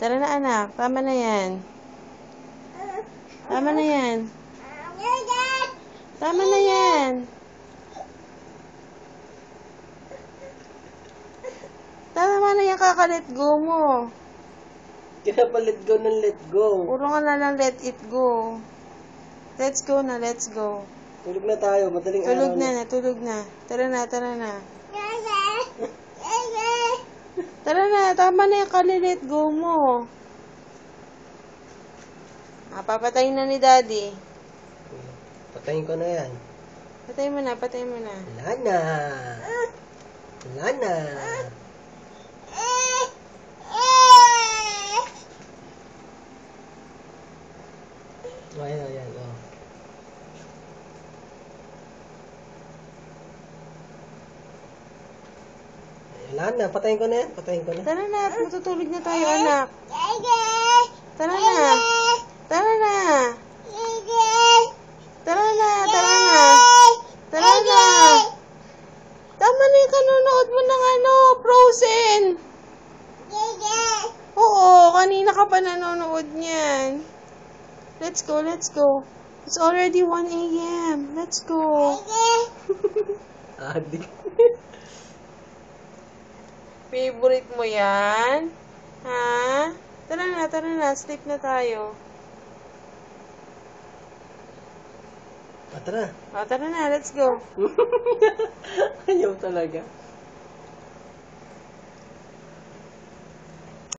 Tara na anak, tama na yan. Tama na yan. Tama na yan. Tama na yan, kaka-let go mo. Kaya pa let go ng let go. Puro ka na lang let it go. Let's go na, let's go. Tulog na tayo, madaling Tulog araw na, tulog na. Tara na, tara na. Tara na, tama na yung kalilet go mo. Papatayin na ni daddy. Patayin ko na yan. Patayin mo na, patayin mo na. Wala na. Wala na. Ayan, ayan, oh. Wala na, patayin ko na yan. Patayin ko na. Tara na, matutulog na tayo anak. Tara na. Tara na. Tara na, tara na. Tara na. Tama na yung kanonood mo ng Frozen. Oo, kanina ka pa nanonood niyan. Let's go, let's go. It's already 1 a.m. Let's go. Adik. Favorite mo yan? Ha? Tara na. Sleep na tayo. Tara. Tara na, let's go. Ayaw talaga.